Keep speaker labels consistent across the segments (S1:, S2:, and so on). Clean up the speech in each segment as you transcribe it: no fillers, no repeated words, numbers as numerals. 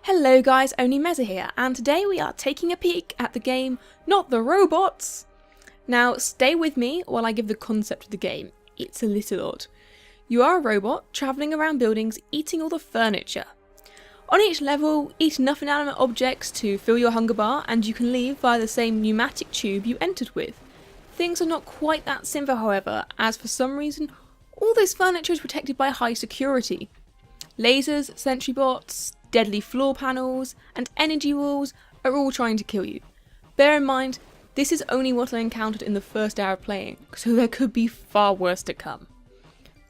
S1: Hello guys, Only Mezza here, and today we are taking a peek at the game Not the Robots! Now stay with me while I give the concept of the game. It's a little odd. You are a robot travelling around buildings eating all the furniture. On each level, eat enough inanimate objects to fill your hunger bar and you can leave via the same pneumatic tube you entered with. Things are not quite that simple however, as for some reason all this furniture is protected by high security. Lasers, sentry bots, deadly floor panels, and energy walls are all trying to kill you. Bear in mind, this is only what I encountered in the first hour of playing, so there could be far worse to come.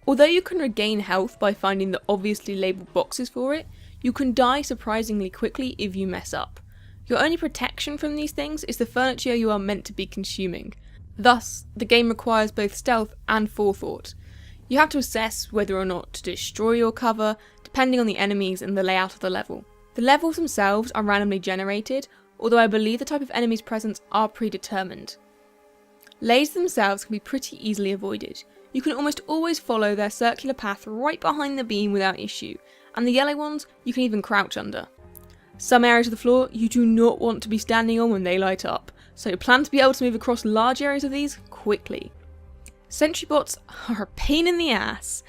S1: Although you can regain health by finding the obviously labelled boxes for it, you can die surprisingly quickly if you mess up. Your only protection from these things is the furniture you are meant to be consuming. Thus, the game requires both stealth and forethought. You have to assess whether or not to destroy your cover, depending on the enemies and the layout of the level. The levels themselves are randomly generated, although I believe the type of enemies present are predetermined. Lasers themselves can be pretty easily avoided. You can almost always follow their circular path right behind the beam without issue, and the yellow ones you can even crouch under. Some areas of the floor you do not want to be standing on when they light up, so plan to be able to move across large areas of these quickly. Sentry bots are a pain in the ass.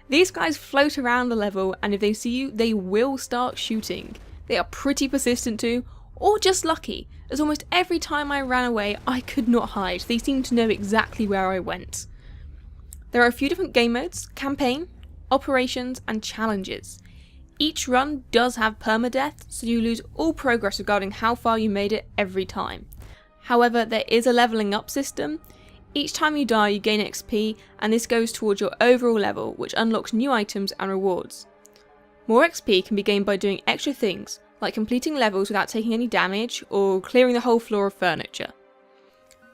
S1: These guys float around the level and if they see you, they will start shooting. They are pretty persistent too, or just lucky, as almost every time I ran away I could not hide. They seemed to know exactly where I went. There are a few different game modes: campaign, operations and challenges. Each run does have permadeath, so you lose all progress regarding how far you made it every time. However, there is a levelling up system. Each time you die you gain XP and this goes towards your overall level, which unlocks new items and rewards. More XP can be gained by doing extra things, like completing levels without taking any damage or clearing the whole floor of furniture.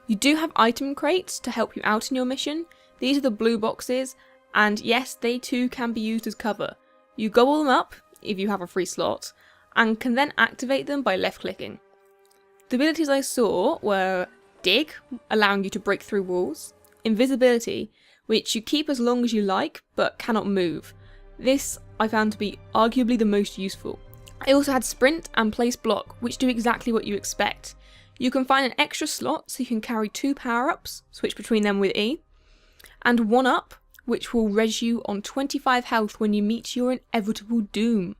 S1: You do have item crates to help you out in your mission. These are the blue boxes, and yes, they too can be used as cover. You gobble them up, if you have a free slot, and can then activate them by left clicking. The abilities I saw were Dig, allowing you to break through walls; Invisibility, which you keep as long as you like but cannot move. This I found to be arguably the most useful. I also had Sprint and Place Block, which do exactly what you expect. You can find an extra slot so you can carry 2 power-ups, switch between them with E, and 1 up, which will res you on 25 health when you meet your inevitable doom.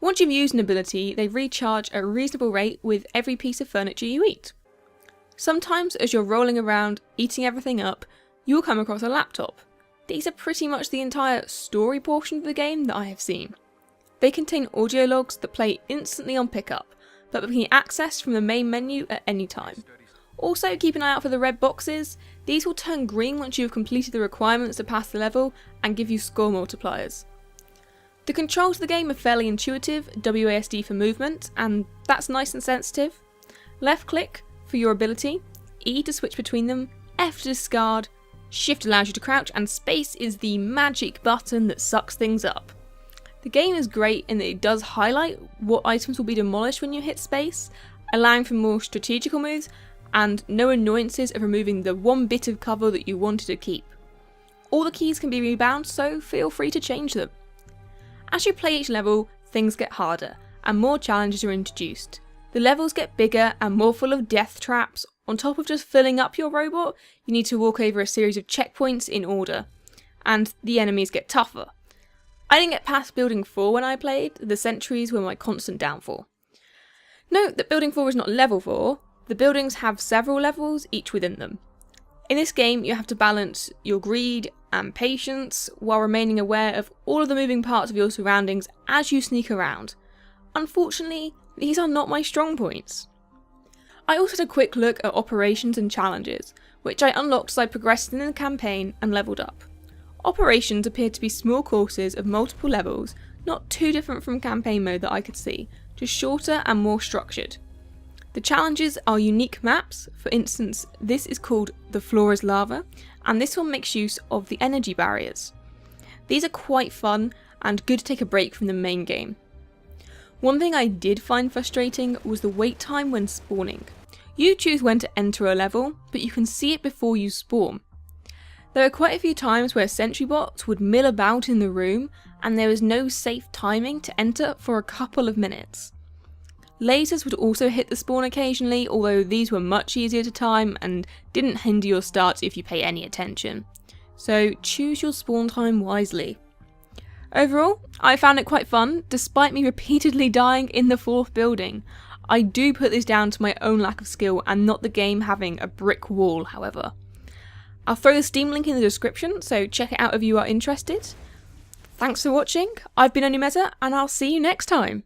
S1: Once you've used an ability, they recharge at a reasonable rate with every piece of furniture you eat. Sometimes as you're rolling around, eating everything up, you'll come across a laptop. These are pretty much the entire story portion of the game that I have seen. They contain audio logs that play instantly on pickup, but can be accessed from the main menu at any time. Also keep an eye out for the red boxes. These will turn green once you have completed the requirements to pass the level and give you score multipliers. The controls of the game are fairly intuitive, WASD for movement, and that's nice and sensitive. Left click for your ability, E to switch between them, F to discard, Shift allows you to crouch, and space is the magic button that sucks things up. The game is great in that it does highlight what items will be demolished when you hit space, allowing for more strategical moves and no annoyances of removing the one bit of cover that you wanted to keep. All the keys can be rebound, so feel free to change them. As you play each level, things get harder and more challenges are introduced. The levels get bigger and more full of death traps. On top of just filling up your robot, you need to walk over a series of checkpoints in order, and the enemies get tougher. I didn't get past Building 4 when I played. The sentries were my constant downfall. Note that Building 4 is not level 4, the buildings have several levels each within them. In this game you have to balance your greed and patience while remaining aware of all of the moving parts of your surroundings as you sneak around. Unfortunately, these are not my strong points. I also had a quick look at operations and challenges, which I unlocked as I progressed in the campaign and levelled up. Operations appeared to be small courses of multiple levels, not too different from campaign mode that I could see, just shorter and more structured. The challenges are unique maps. For instance, this is called The Floor is Lava, and this one makes use of the energy barriers. These are quite fun and good to take a break from the main game. One thing I did find frustrating was the wait time when spawning. You choose when to enter a level, but you can see it before you spawn. There are quite a few times where sentry bots would mill about in the room and there was no safe timing to enter for a couple of minutes. Lasers would also hit the spawn occasionally, although these were much easier to time and didn't hinder your start if you pay any attention. So choose your spawn time wisely. Overall, I found it quite fun, despite me repeatedly dying in the 4th building. I do put this down to my own lack of skill and not the game having a brick wall, however. I'll throw the Steam link in the description, so check it out if you are interested. Thanks for watching, I've been Onumeza, and I'll see you next time!